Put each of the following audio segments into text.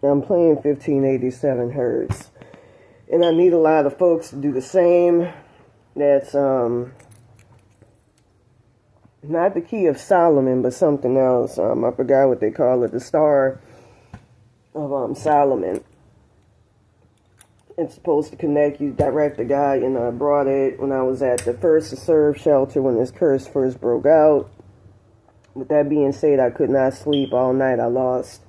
I'm playing 1587 hertz. And I need a lot of folks to do the same. That's not the key of Solomon, but something else. I forgot what they call it. The Star of Solomon. It's supposed to connect you, direct the guy, and I brought it when I was at the First to Serve shelter when this curse first broke out. With that being said, I could not sleep all night. I lost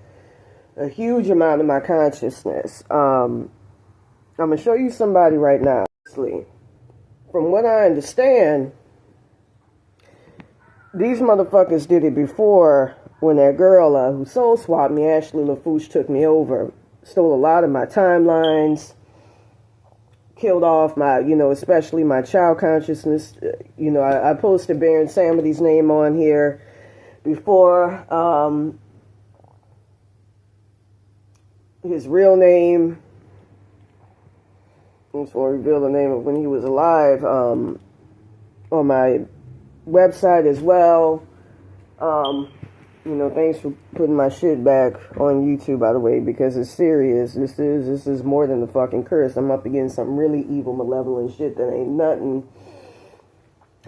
a huge amount of my consciousness. I'm going to show you somebody right now. From what I understand, these motherfuckers did it before when that girl who soul swapped me, Ashley LaFouche, took me over. Stole a lot of my timelines. Killed off my, especially my child consciousness. I posted Baron Samity's name on here before. His real name. I just want to reveal the name of when he was alive on my website as well. Thanks for putting my shit back on YouTube, by the way, because it's serious. This is more than the fucking curse. I'm up against some really evil, malevolent shit that ain't nothing.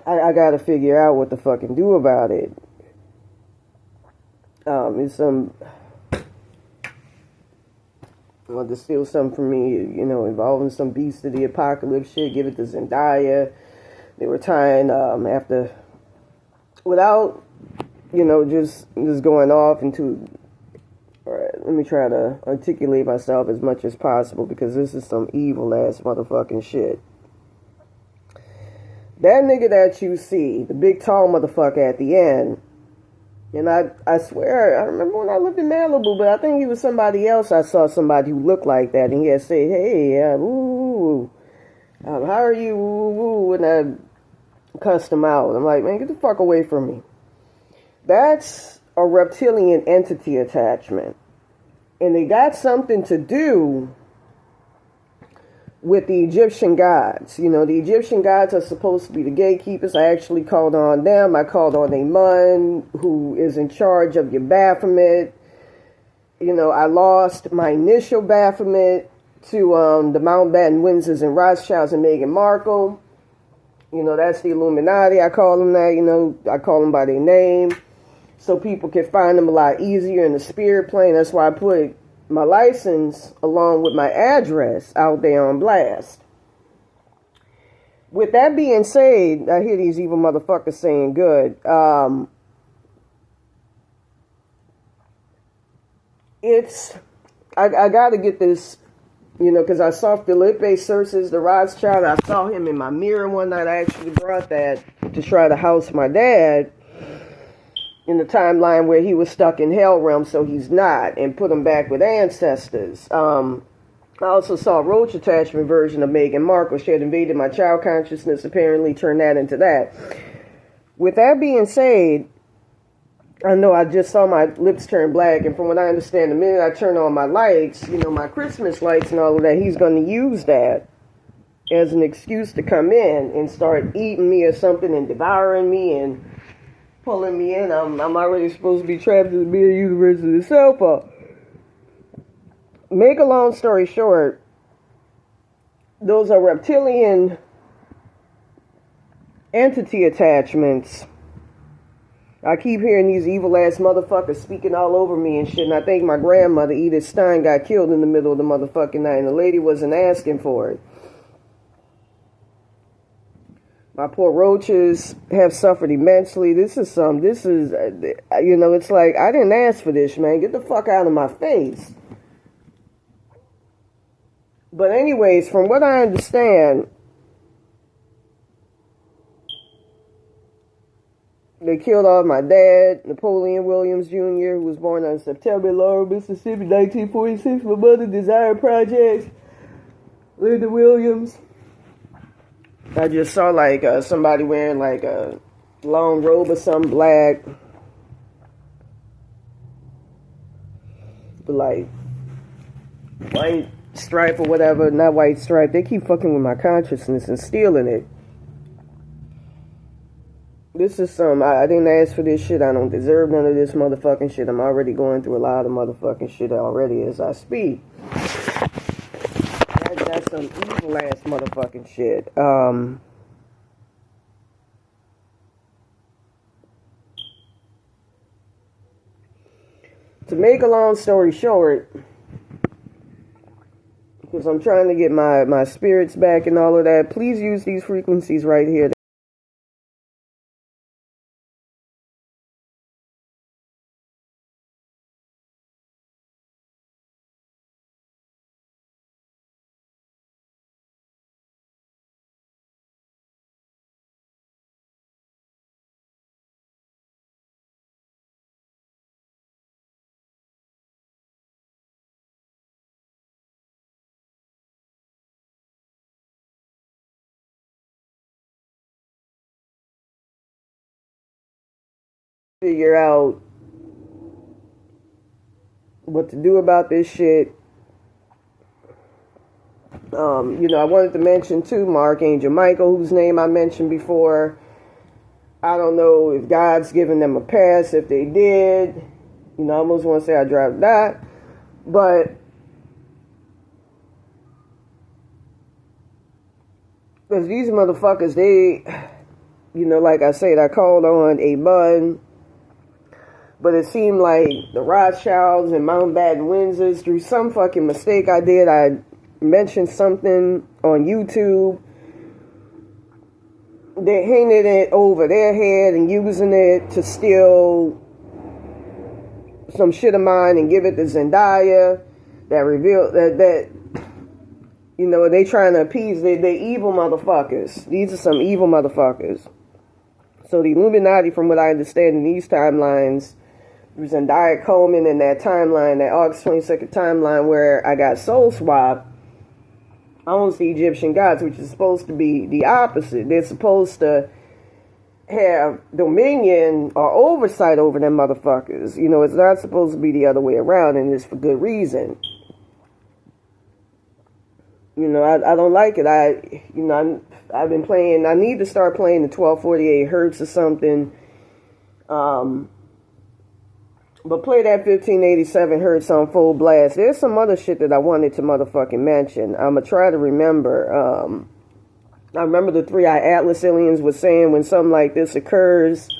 I gotta figure out what to fucking do about it. It's some... to steal something from me, involving some beast of the apocalypse shit, give it to Zendaya. They were trying, without, just going off into, alright, let me try to articulate myself as much as possible, because this is some evil ass motherfucking shit. That nigga that you see, the big tall motherfucker at the end, and I swear, I remember when I lived in Malibu, but I think he was somebody else. I saw somebody who looked like that, and he had said, hey, how are you, and I cussed him out. I'm like, man, get the fuck away from me. That's a reptilian entity attachment. And they got something to do with the Egyptian gods. The Egyptian gods are supposed to be the gatekeepers. I actually called on them. I called on Amun, who is in charge of your Baphomet. I lost my initial Baphomet to the Mountbatten Windsors and Rothschilds and Meghan Markle. That's the Illuminati. I call them that. I call them by their name, so people can find them a lot easier in the spirit plane. That's why I put my license along with my address out there on blast. With that being said, I hear these evil motherfuckers saying good. I gotta get this, because I saw Felipe Cerces, the Rothschild. I saw him in my mirror one night. I actually brought that to try to house my dad in the timeline where he was stuck in hell realm, so he's not, and put him back with ancestors. I also saw a roach attachment version of Meghan Markle. She had invaded my child consciousness, apparently turned that into that. With that being said, I know I just saw my lips turn black, and from what I understand, the minute I turn on my lights, my Christmas lights and all of that, he's going to use that as an excuse to come in and start eating me or something and devouring me and pulling me in. I'm already supposed to be trapped in the mirror universe of the sofa. Make a long story short, those are reptilian entity attachments. I keep hearing these evil ass motherfuckers speaking all over me and shit, and I think my grandmother, Edith Stein, got killed in the middle of the motherfucking night, and the lady wasn't asking for it. My poor roaches have suffered immensely. It's like, I didn't ask for this, man. Get the fuck out of my face. But anyways, from what I understand, they killed off my dad, Napoleon Williams Jr., who was born on September 11, Mississippi, 1946. My mother, Desire Projects, Linda Williams. I just saw somebody wearing a long robe or something black, but white stripe or whatever. Not white stripe. They keep fucking with my consciousness and stealing it. This is some, I didn't ask for this shit. I don't deserve none of this motherfucking shit. I'm already going through a lot of motherfucking shit already as I speak. That's some evil ass motherfucking shit. To make a long story short, because I'm trying to get my spirits back and all of that, please use these frequencies right here. Figure out what to do about this shit. I wanted to mention too, my Archangel Michael, whose name I mentioned before. I don't know if God's giving them a pass. If they did, I almost want to say I drive that, but because these motherfuckers, they, like I said, I called on a bud. But it seemed like the Rothschilds and Mountbatten Windsors, through some fucking mistake I did, I mentioned something on YouTube. They're hanging it over their head and using it to steal some shit of mine and give it to Zendaya. That revealed that they trying to appease. They're evil motherfuckers. These are some evil motherfuckers. So the Illuminati, from what I understand in these timelines, Zendaya Coleman in that timeline, that August 22nd timeline where I got soul swapped, owns the Egyptian gods, which is supposed to be the opposite. They're supposed to have dominion or oversight over them motherfuckers. It's not supposed to be the other way around, and it's for good reason. I don't like it. I've been playing, I need to start playing the 1248 hertz or something. But play that 1587 hertz on full blast. There's some other shit that I wanted to motherfucking mention. I'm going to try to remember. I remember the Three-Eye Atlas aliens was saying when something like this occurs,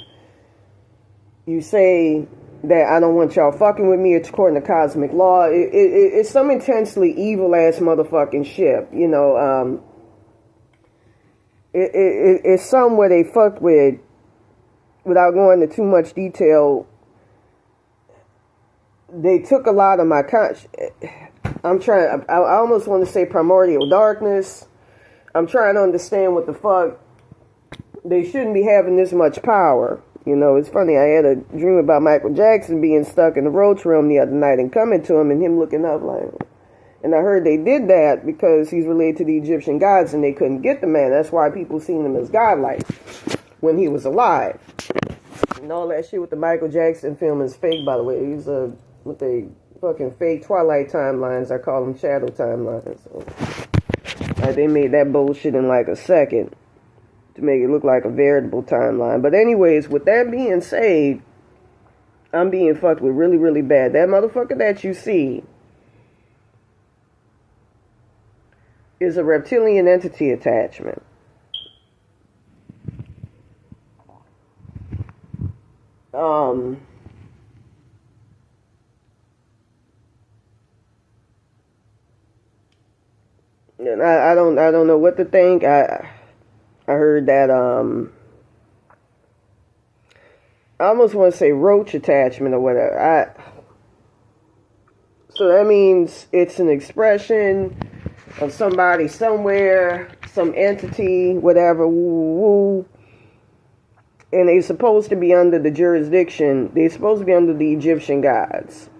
you say that I don't want y'all fucking with me. It's according to cosmic law. It's some intensely evil-ass motherfucking shit. It's some where they fucked with, without going into too much detail, they took a lot of my I almost want to say primordial darkness. I'm trying to understand what the fuck. They shouldn't be having this much power. It's funny, I had a dream about Michael Jackson being stuck in the roach realm the other night and coming to him and him looking up like, and I heard they did that because he's related to the Egyptian gods and they couldn't get the man. That's why people seen him as godlike when he was alive. And all that shit with the Michael Jackson film is fake, by the way. He's with the fucking fake Twilight timelines. I call them shadow timelines. So, they made that bullshit in like a second to make it look like a veritable timeline. But anyways, with that being said, I'm being fucked with really, really bad. That motherfucker that you see is a reptilian entity attachment. And I don't know what to think. I heard that I almost want to say roach attachment or whatever. So that means it's an expression of somebody somewhere, some entity, whatever, woo. And they're supposed to be under the jurisdiction. They're supposed to be under the Egyptian gods.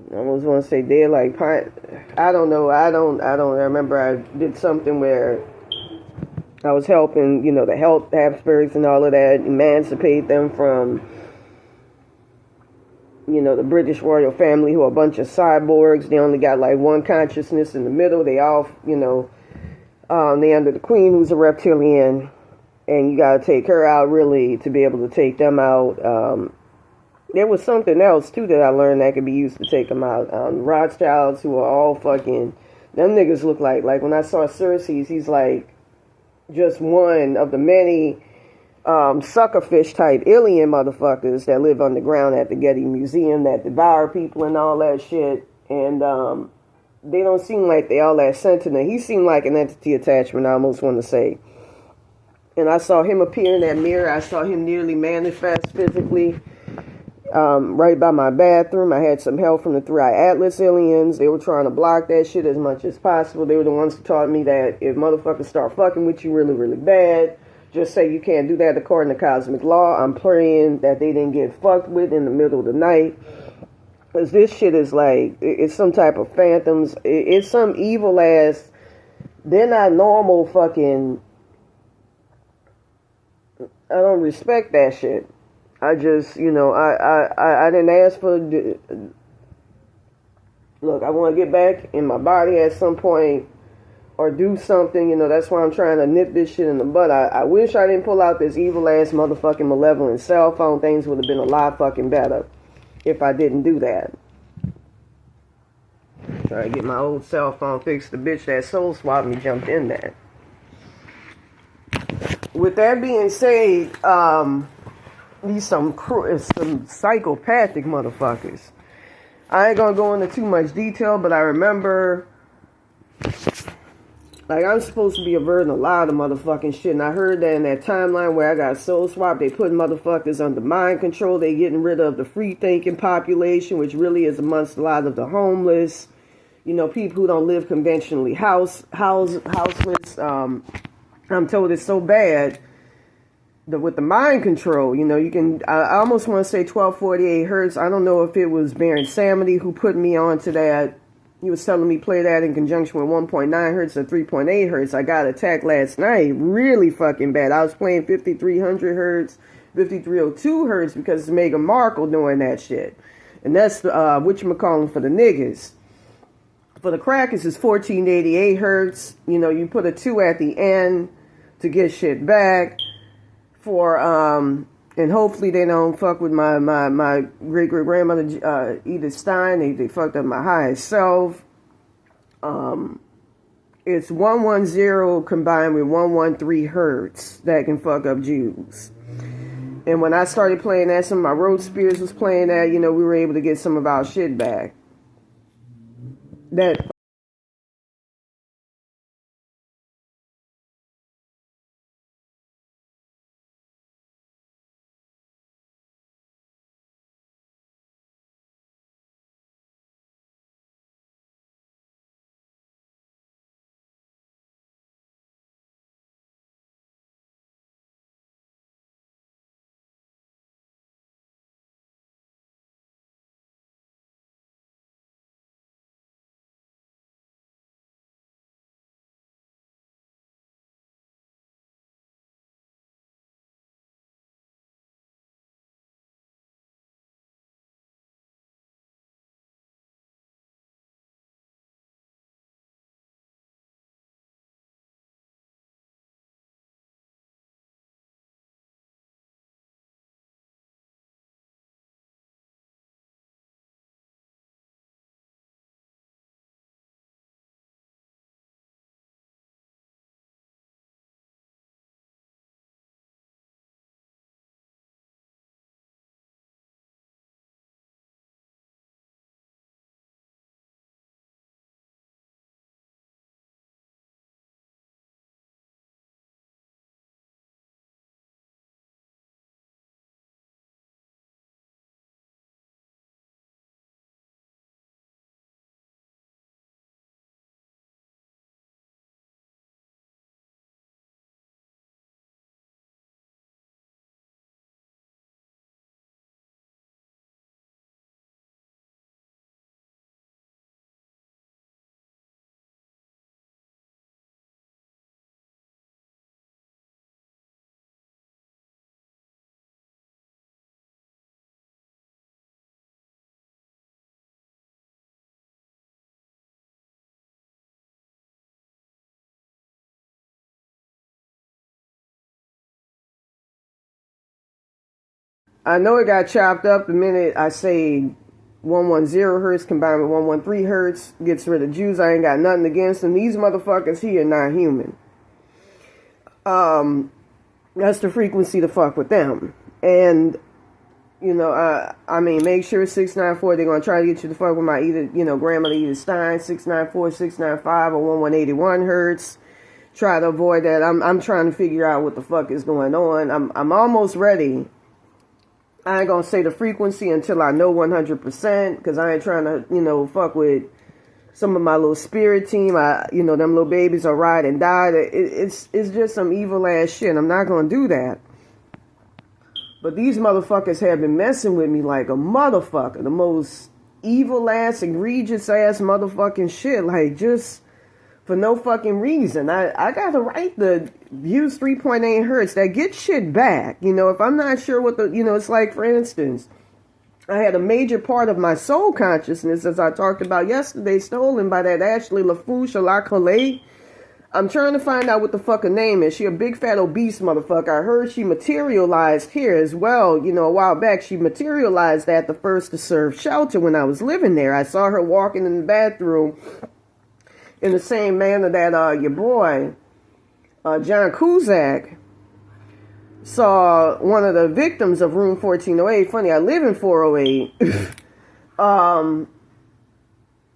I almost want to say they're like, I don't know. I remember I did something where I was helping, the help Habsburgs and all of that, emancipate them from, the British royal family, who are a bunch of cyborgs. They only got like one consciousness in the middle. They all, They under the queen, who's a reptilian, and you gotta take her out really to be able to take them out. There was something else too that I learned that could be used to take them out. Rothschilds, who are all fucking, them niggas look like when I saw Cersei's, he's like just one of the many suckerfish type alien motherfuckers that live underground at the Getty Museum that devour people and all that shit. And they don't seem like they all that sentient. He seemed like an entity attachment, I almost want to say. And I saw him appear in that mirror. I saw him nearly manifest physically right by my bathroom. I had some help from the 3-Eye Atlas aliens. They were trying to block that shit as much as possible. They were the ones who taught me that if motherfuckers start fucking with you really, really bad, just say you can't do that according to cosmic law. I'm praying that they didn't get fucked with in the middle of the night. Because this shit is like, it's some type of phantoms. It's some evil ass, they're not normal fucking, I don't respect that shit. I just, I didn't ask for, look, I want to get back in my body at some point or do something, that's why I'm trying to nip this shit in the bud. I wish I didn't pull out this evil ass motherfucking malevolent cell phone. Things would have been a lot fucking better if I didn't do that. Try to get my old cell phone fixed. The bitch that soul swapped me jumped in that. With that being said, these some psychopathic motherfuckers. I ain't gonna go into too much detail, but I remember, like, I'm supposed to be averting a lot of motherfucking shit, and I heard that in that timeline where I got soul swapped, they putting motherfuckers under mind control. They getting rid of the free thinking population, which really is amongst a lot of the homeless, people who don't live conventionally houseless. I'm told it's so bad with the mind control, you can, I almost want to say 1248 hertz. I don't know if it was Baron Samedi who put me on to that. He was telling me play that in conjunction with 1.9 hertz or 3.8 hertz. I got attacked last night really fucking bad. I was playing 5300 hertz, 5302 hertz because it's Meghan Markle doing that shit. And that's whatchamacallit for the niggas. For the crackers, it's 1488 hertz. You put a 2 at the end to get shit back. For and hopefully they don't fuck with my great great grandmother Edith Stein. They fucked up my highest self. It's 110 combined with 113 hertz that can fuck up Jews. And when I started playing that, some of my road spears was playing that. We were able to get some of our shit back. That I know it got chopped up the minute I say 110 hertz combined with 113 hertz gets rid of Jews. I ain't got nothing against them. These motherfuckers here not human. That's the frequency to fuck with them. And, you know, I mean, make sure 694, they're going to try to get you to fuck with my either, you know, grandmother Edith Stein, 694, 695, or 1181 hertz. Try to avoid that. I'm trying to figure out what the fuck is going on. I'm almost ready. I ain't going to say the frequency until I know 100%, because I ain't trying to, you know, fuck with some of my little spirit team. You know, them little babies are ride and die. It's just some evil ass shit. I'm not going to do that. But these motherfuckers have been messing with me like a motherfucker. The most evil ass, egregious ass motherfucking shit. Like, just for no fucking reason. I got to write the use 3.8 hertz. That gets shit back. You know, if I'm not sure what the, you know, it's like, for instance, I had a major part of my soul consciousness, as I talked about yesterday, stolen by that Ashley LaFouche or La Collet. I'm trying to find out what the fuck her name is. She a big fat obese motherfucker. I heard she materialized here as well. You know, a while back, she materialized at the First to Serve shelter when I was living there. I saw her walking in the bathroom in the same manner that your boy, John Cusack, saw one of the victims of room 1408. Funny, I live in 408.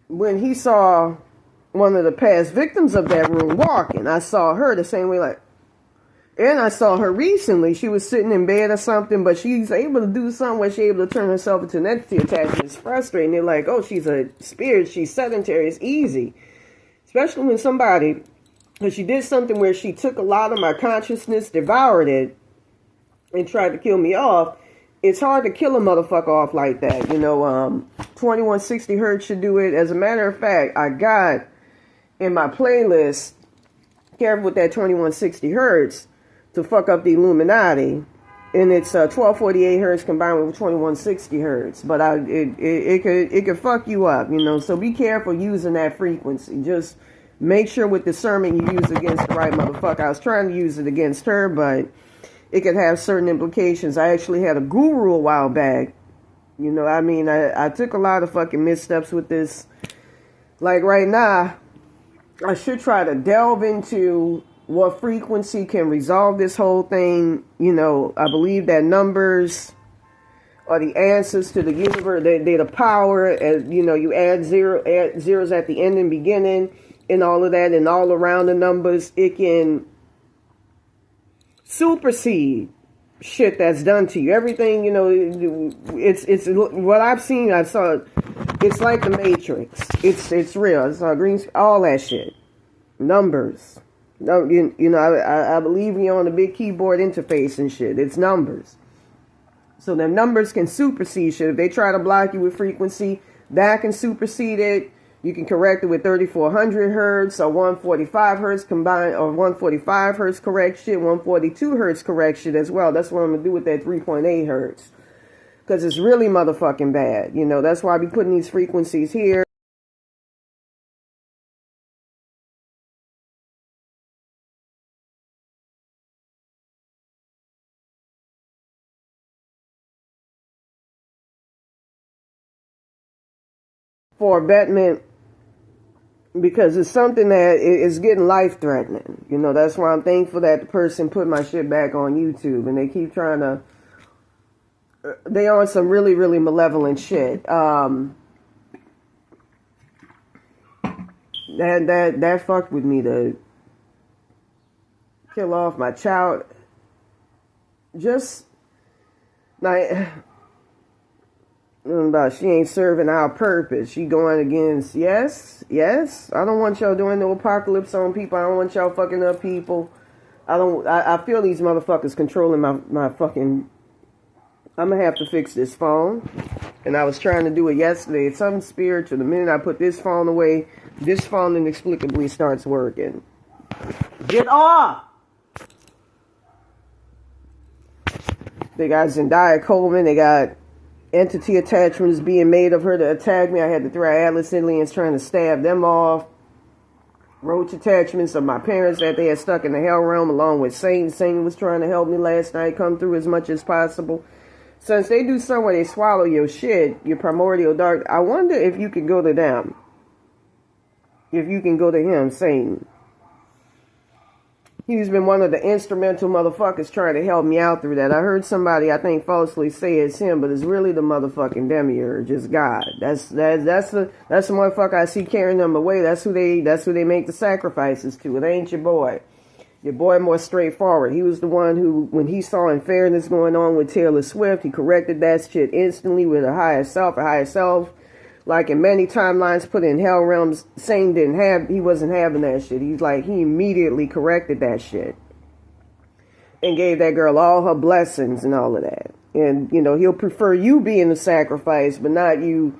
When he saw one of the past victims of that room walking, I saw her the same way, like, and I saw her recently. She was sitting in bed or something, but she's able to do something where she's able to turn herself into an entity attachment. It's frustrating. They're like, oh, she's a spirit, she's sedentary, it's easy. Especially when somebody, because she did something where she took a lot of my consciousness, devoured it, and tried to kill me off. It's hard to kill a motherfucker off like that. You know, 2160 hertz should do it. As a matter of fact, I got in my playlist, careful with that 2160 hertz, to fuck up the Illuminati. And it's 1248 hertz combined with 2160 hertz. But it could fuck you up, you know. So be careful using that frequency. Just make sure with discernment you use it against the right motherfucker. I was trying to use it against her, but it could have certain implications. I actually had a guru a while back. You know, I mean, I took a lot of fucking missteps with this. Like right now, I should try to delve into what frequency can resolve this whole thing. You know, I believe that numbers are the answers to the universe. They're the power. And, you know, you add zeros at the end and beginning and all of that, and all around the numbers, it can supersede shit that's done to you. Everything, you know, it's what I've seen. I saw it's like the Matrix. It's real. It's green, all that shit. Numbers. No, you know, I believe you're on the big keyboard interface and shit. It's numbers. So the numbers can supersede shit. If they try to block you with frequency, that can supersede it. You can correct it with 3400 hertz or 145 hertz combined, or 145 hertz correction, 142 hertz correction as well. That's what I'm going to do with that 3.8 hertz. Because it's really motherfucking bad. You know, that's why I be putting these frequencies here. For abetment, because it's something that is getting life-threatening. You know, that's why I'm thankful that the person put my shit back on YouTube. And they keep trying to... They on some really, really malevolent shit. That fucked with me to kill off my child. Just... like... About she ain't serving our purpose. She going against, yes. I don't want y'all doing no apocalypse on people. I don't want y'all fucking up people. I feel these motherfuckers controlling my fucking... I'm gonna have to fix this phone. And I was trying to do it yesterday. It's something spiritual. The minute I put this phone away, this phone inexplicably starts working. Get off! They got Zendaya Coleman. They got entity attachments being made of her to attack me. I had to throw Atlas aliens trying to stab them off. Roach attachments of my parents that they had stuck in the hell realm along with Satan. Satan was trying to help me last night come through as much as possible. Since they do something where they swallow your shit, your primordial dark, I wonder if you could go to them. If you can go to him, Satan. He's been one of the instrumental motherfuckers trying to help me out through that. I heard somebody, I think, falsely say it's him, but it's really the motherfucking demiurge. It's God. That's the motherfucker I see carrying them away. That's who they make the sacrifices to. It ain't your boy. Your boy more straightforward. He was the one who, when he saw unfairness going on with Taylor Swift, he corrected that shit instantly with a higher self. Like in many timelines put in hell realms, Satan he wasn't having that shit. He immediately corrected that shit. And gave that girl all her blessings and all of that. And, he'll prefer you being the sacrifice, but not you,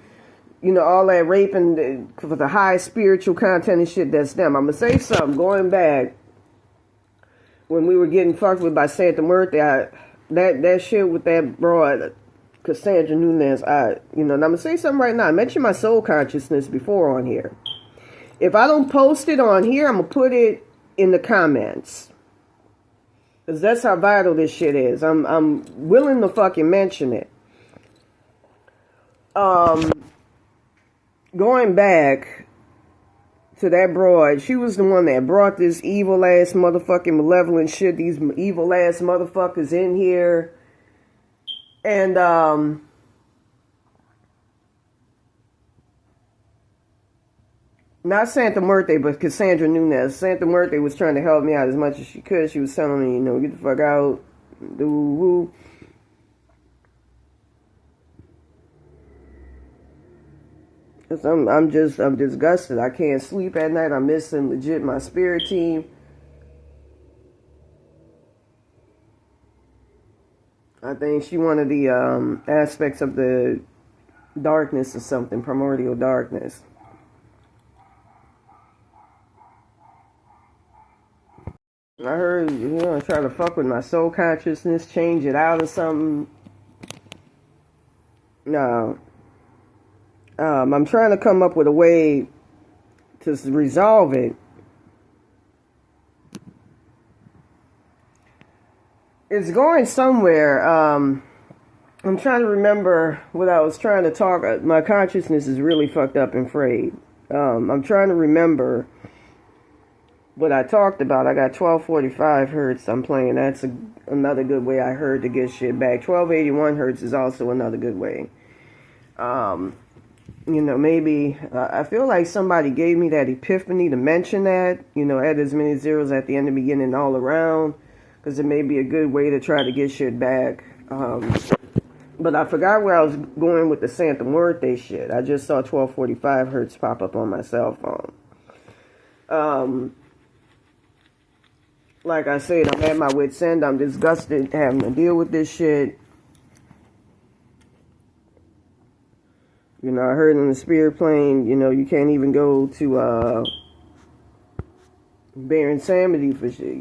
all that raping for the high spiritual content and shit, that's them. I'm going to say something, going back. When we were getting fucked with by Santa Muerte, that shit with that broad, Cassandra Nunez, and I'm going to say something right now. I mentioned my soul consciousness before on here. If I don't post it on here, I'm going to put it in the comments. Because that's how vital this shit is. I'm willing to fucking mention it. Going back to that broad, she was the one that brought this evil ass motherfucking malevolent shit, these evil ass motherfuckers in here. And not Santa Muerte, but Cassandra Nunez. Santa Muerte was trying to help me out as much as she could. She was telling me, get the fuck out, do woo. I'm disgusted. I can't sleep at night. I'm missing legit my spirit team. I think she one of the aspects of the darkness or something, primordial darkness. I heard, try to fuck with my soul consciousness, change it out or something. No. I'm trying to come up with a way to resolve it. It's going somewhere. I'm trying to remember what I was trying to talk. My consciousness is really fucked up and frayed. I'm trying to remember what I talked about. I got 1245 hertz I'm playing. That's another good way I heard to get shit back. 1281 hertz is also another good way. Maybe, I feel like somebody gave me that epiphany to mention that, add as many zeros at the end and beginning all around, because it may be a good way to try to get shit back. But I forgot where I was going with the Santa Muerte shit. I just saw 1245 hertz pop up on my cell phone. Like I said, I'm at my wit's end. I'm disgusted having to deal with this shit. I heard in the spirit plane, you can't even go to Baron Samedi for shit.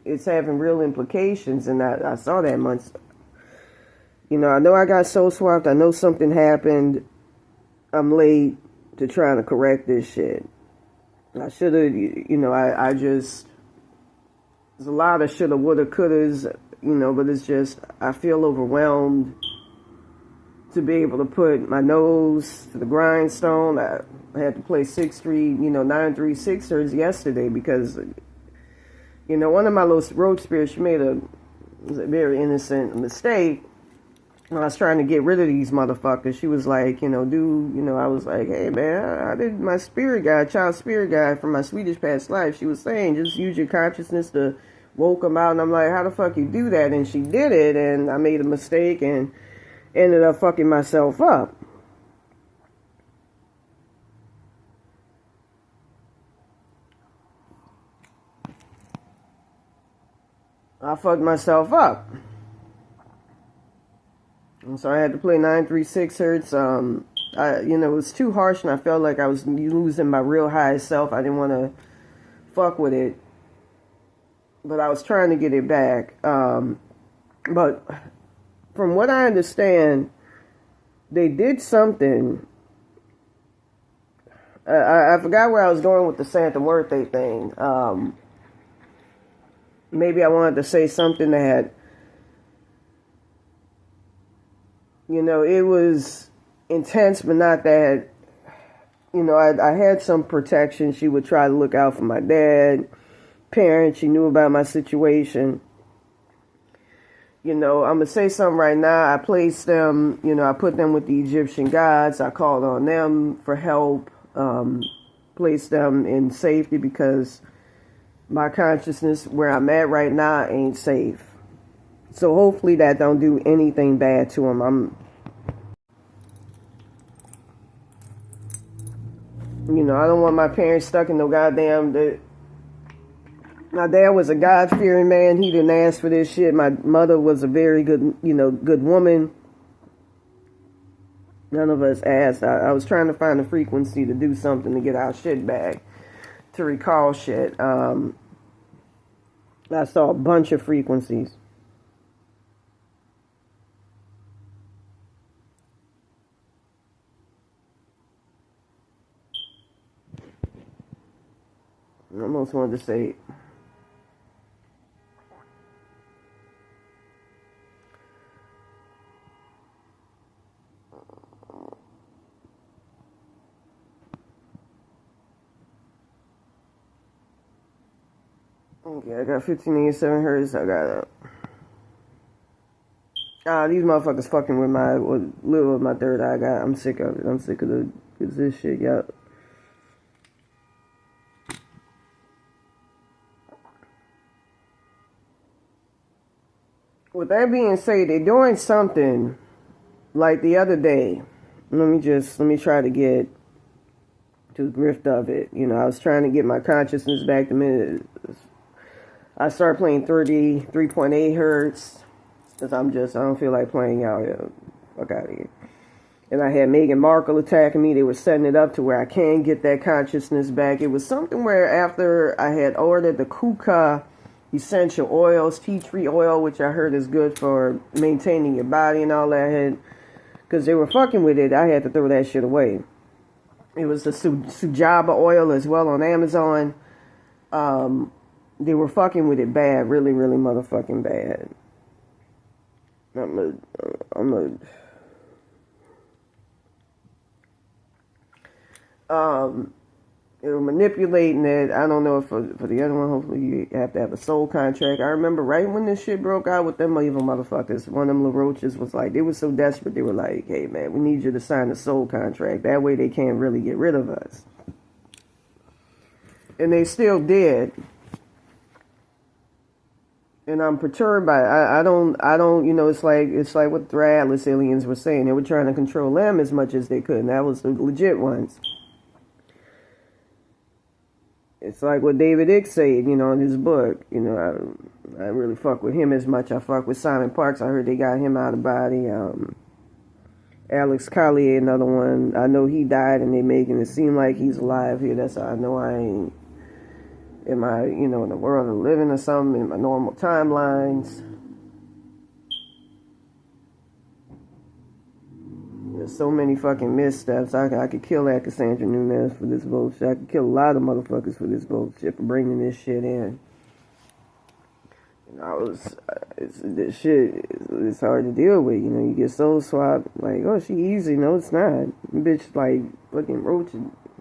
It's having real implications, and I saw that months. I know I got soul swapped. I know something happened. I'm late to trying to correct this shit. I should have, I just, there's a lot of shoulda, woulda, couldas, but it's just, I feel overwhelmed to be able to put my nose to the grindstone. I had to play 936 hertz yesterday because, one of my little road spirits, she made a very innocent mistake. When I was trying to get rid of these motherfuckers, she was like, I was like, hey man, I did my spirit guide, child spirit guide from my Swedish past life. She was saying, just use your consciousness to woke them out. And I'm like, how the fuck you do that? And she did it, and I made a mistake and ended up fucking myself up. I fucked myself up. And so I had to play 936 hertz. It was too harsh, and I felt like I was losing my real high self. I didn't want to fuck with it. But I was trying to get it back. But from what I understand, they did something. I forgot where I was going with the Santa Muerte thing. Maybe I wanted to say something that You know, it was intense, but not that. You know, I had some protection. She would try to look out for my dad, parents. She knew about my situation. You know, I'm going to say something right now. I placed them, you know, I put them with the Egyptian gods. I called on them for help, placed them in safety because my consciousness where I'm at right now ain't safe. So hopefully that don't do anything bad to them. You know, I don't want my parents stuck in no goddamn. My dad was a God-fearing man. He didn't ask for this shit. My mother was a very good, you know, good woman. None of us asked. I was trying to find a frequency to do something to get our shit back, to recall shit. I saw a bunch of frequencies. I almost wanted to say, okay, I got 1587 hertz. I got these motherfuckers fucking with my little of my third eye. I'm sick of it. I'm sick of this shit. Yup. With that being said, they're doing something like the other day. Let me try to get to the grift of it. You know, I was trying to get my consciousness back the minute I started playing 33.8 hertz because I don't feel like playing out here. Fuck out of here. And I had Meghan Markle attacking me. They were setting it up to where I can get that consciousness back. It was something where after I had ordered the Kuka essential oils, tea tree oil, which I heard is good for maintaining your body and all that, because they were fucking with it, I had to throw that shit away. It was the Sujaba oil as well on Amazon. They were fucking with it bad, really, really motherfucking bad. They were manipulating it. I don't know if for the other one, hopefully you have to have a soul contract. I remember right when this shit broke out with them evil motherfuckers, one of them Rothschilds was like, they were so desperate, they were like, hey man, we need you to sign a soul contract. That way they can't really get rid of us. And they still did. And I'm perturbed by it. I don't, you know, it's like what the Atlas aliens were saying. They were trying to control them as much as they could, and that was the legit ones. It's like what David Icke said, you know, in his book. You know, I really fuck with him as much. I fuck with Simon Parks. I heard they got him out of body. Alex Collier, another one. I know he died, and they making it seem like he's alive here. That's how I know I ain't in my, you know, in the world of living or something, in my normal timelines. There's so many fucking missteps. I could kill that Cassandra Nunez for this bullshit. I could kill a lot of motherfuckers for this bullshit, for bringing this shit in. You know, this shit, it's hard to deal with. You know, you get soul swapped, like, oh, she easy. No, it's not. Bitch, like, fucking roach,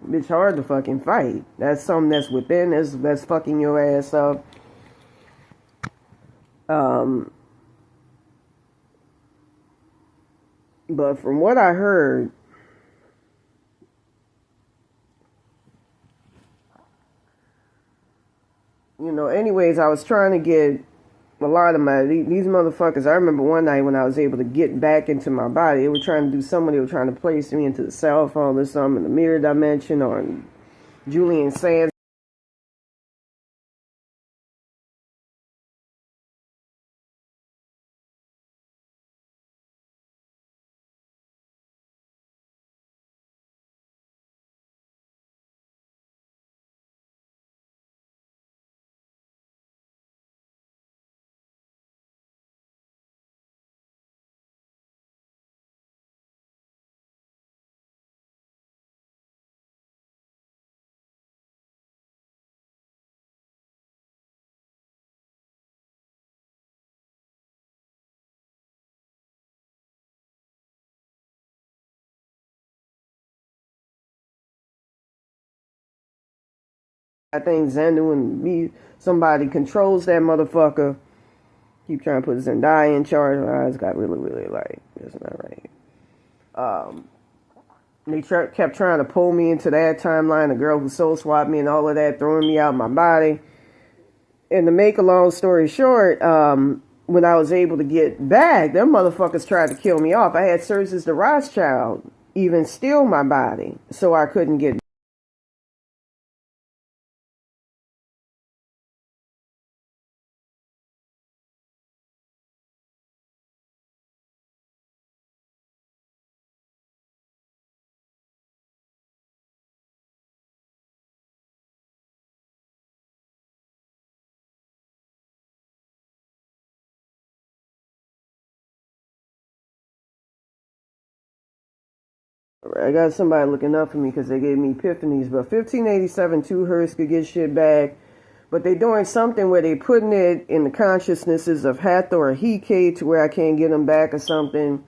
bitch, hard to fucking fight. That's something that's within, that's fucking your ass up. But from what I heard, you know, anyways, I was trying to get a lot of these motherfuckers. I remember one night when I was able to get back into my body, they were trying to do something. They were trying to place me into the cell phone or something in the mirror dimension or in Julian Sands. I think Zenu and me, somebody controls that motherfucker. Keep trying to put Zendaya in charge. My eyes got really, really light. It's not right. They kept trying to pull me into that timeline. The girl who soul swapped me and all of that, throwing me out my body. And to make a long story short, when I was able to get back, them motherfuckers tried to kill me off. I had surgeons the Rothschild even steal my body so I couldn't get. I got somebody looking up for me because they gave me epiphanies. But 1587 2 hertz could get shit back. But they doing something where they putting it in the consciousnesses of Hathor or Heke to where I can't get them back or something.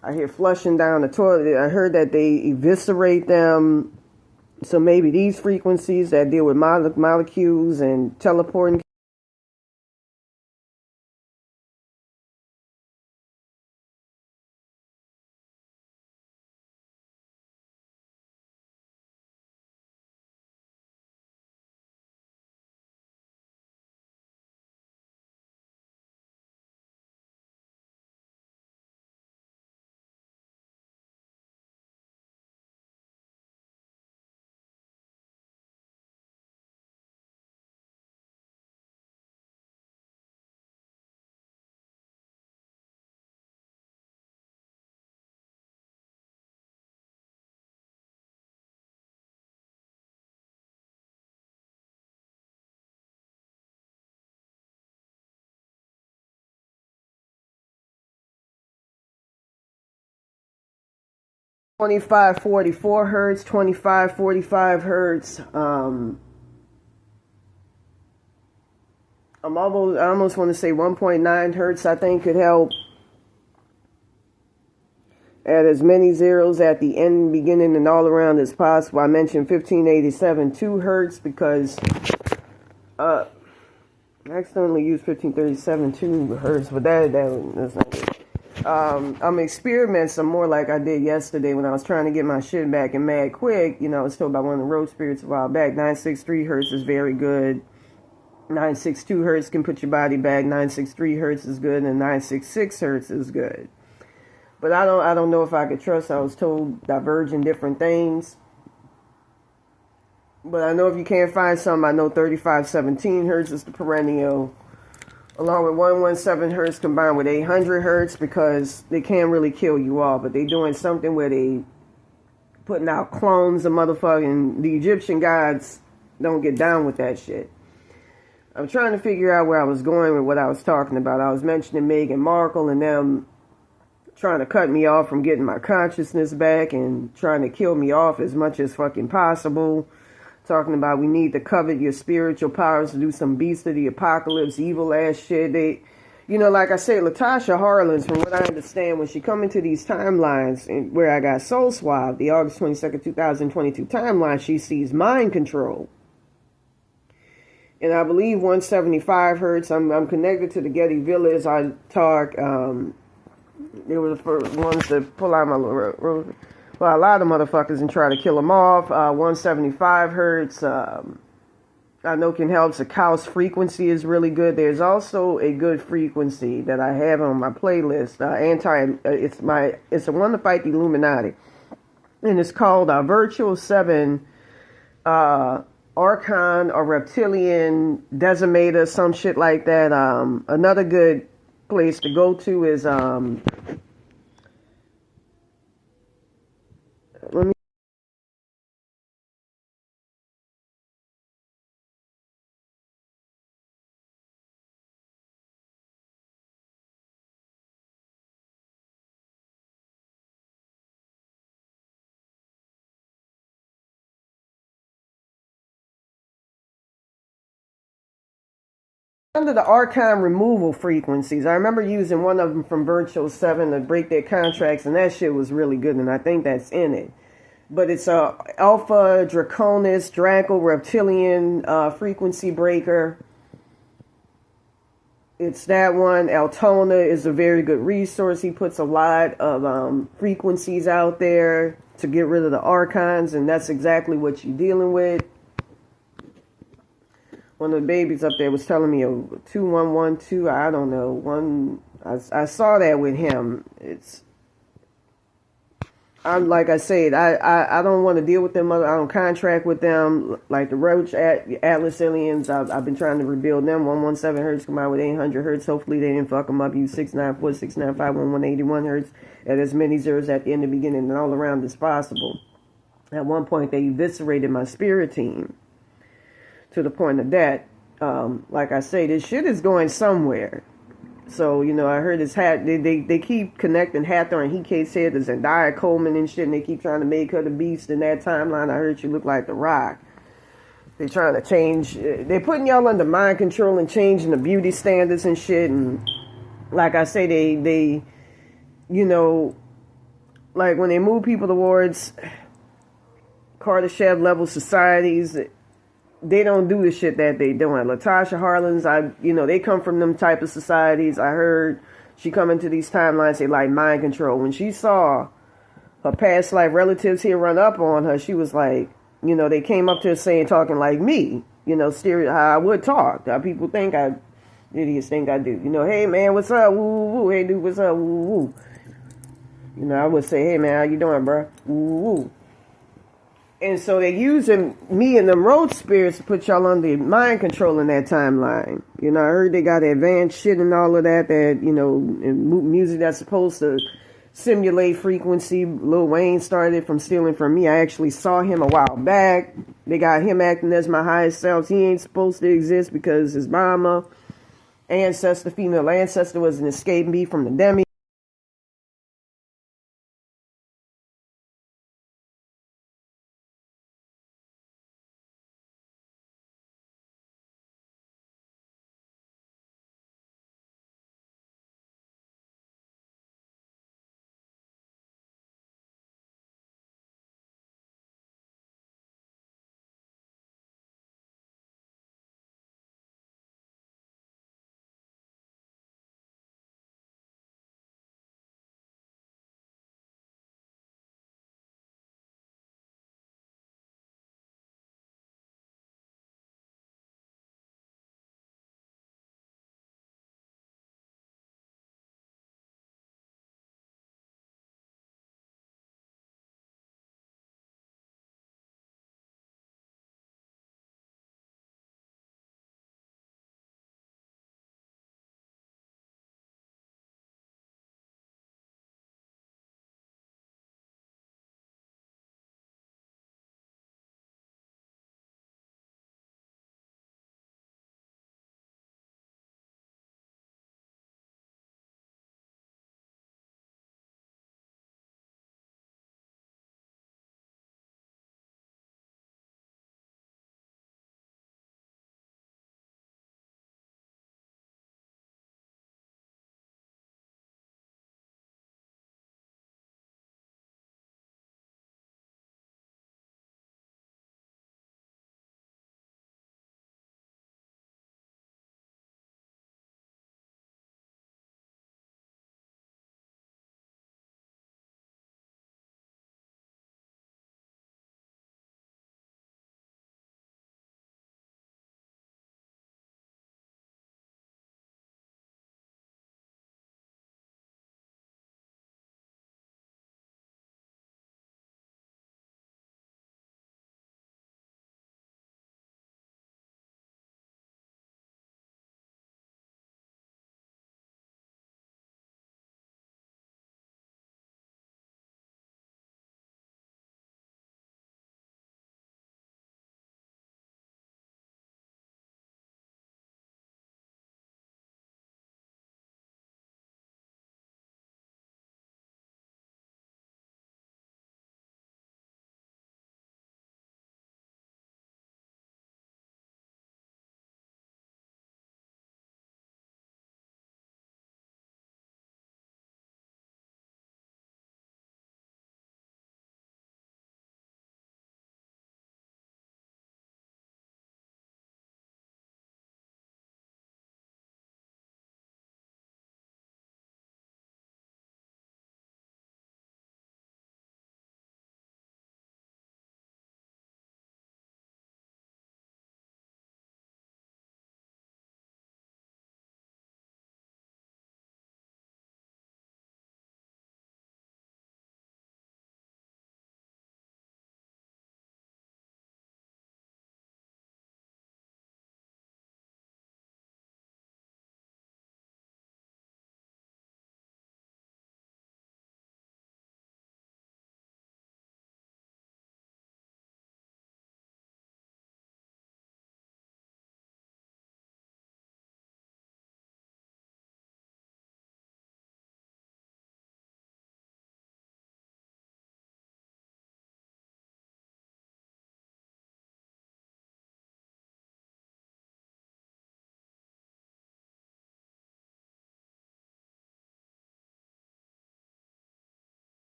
I hear flushing down the toilet. I heard that they eviscerate them. So maybe these frequencies that deal with molecules and teleporting. Twenty-five 44 hertz, 25 45 hertz. I almost want to say 1.9 hertz. I think could help. Add as many zeros at the end, beginning, and all around as possible. I mentioned 1587 2 hertz because I accidentally used 1537 2 hertz, but that's not good. I'm experimenting some more like I did yesterday when I was trying to get my shit back and mad quick. You know, I was told by one of the road spirits a while back, 963 hertz is very good. 962 hertz can put your body back. 963 hertz is good, and 966 hertz is good. But I don't know if I could trust. I was told diverging different things. But I know if you can't find some, I know 3517 hertz is the perennial. Along with 117 hertz combined with 800 hertz because they can't really kill you all. But they doing something where they putting out clones of motherfucking. The Egyptian gods don't get down with that shit. I'm trying to figure out where I was going with what I was talking about. I was mentioning Meghan Markle and them trying to cut me off from getting my consciousness back and trying to kill me off as much as fucking possible. Talking about we need to covet your spiritual powers to do some beast of the apocalypse, evil ass shit. They, you know, like I said, Latasha Harlins, from what I understand, when she come into these timelines and where I got soul swabbed, the August 22nd, 2022 timeline, she sees mind control. And I believe 175 hertz. I'm connected to the Getty Villa as I talk. They were the first ones to pull out my little, well, a lot of motherfuckers and try to kill them off. 175 hertz, I know can help. The Kaus frequency is really good. There's also a good frequency that I have on my playlist. It's the one to fight the Illuminati, and it's called Virtual 7, Archon or Reptilian Decimator, some shit like that. Another good place to go to is let me under the archon removal frequencies. I remember using one of them from Virtual 7 to break their contracts, and that shit was really good, and I think that's in it. but it's a Alpha Draconis Draco Reptilian frequency breaker. It's that one. Altona is a very good resource. He puts a lot of frequencies out there to get rid of the archons, and that's exactly what you're dealing with. One of the babies up there was telling me 2112. I don't know. I saw that with him. I'm like I said, I don't want to deal with them. I don't contract with them. Like the Roach Atlas aliens, I've been trying to rebuild them. 117 hertz come out with 800 hertz. Hopefully they didn't fuck them up. Use 694, 695, 181 hertz at as many zeros at the end, the beginning, and all around as possible. At one point they eviscerated my spirit team to the point of that. Like I say, this shit is going somewhere. So, you know, I heard this they keep connecting Hathor and Hecate's head to Zendaya Coleman and shit, and they keep trying to make her the beast in that timeline. I heard she looked like The Rock. They're trying to change, they're putting y'all under mind control and changing the beauty standards and shit. And like I say, they you know, like when they move people towards Kardashev level societies, they don't do the shit that they doing. Latasha Harlins, they come from them type of societies. I heard she come into these timelines, they like mind control. When she saw her past life relatives here run up on her, she was like, you know, they came up to her saying, talking like me, you know, how I would talk, how people think idiots think I do. You know, hey man, what's up? Woo woo woo. Hey dude, what's up? Woo woo woo. You know, I would say, hey man, how you doing, bro? Woo woo woo. And so they're using me and them road spirits to put y'all under mind control in that timeline. You know, I heard they got advanced shit and all of that, you know, music that's supposed to simulate frequency. Lil Wayne started from stealing from me. I actually saw him a while back. They got him acting as my highest self. He ain't supposed to exist because his mama, female ancestor, was an escape me from the demi.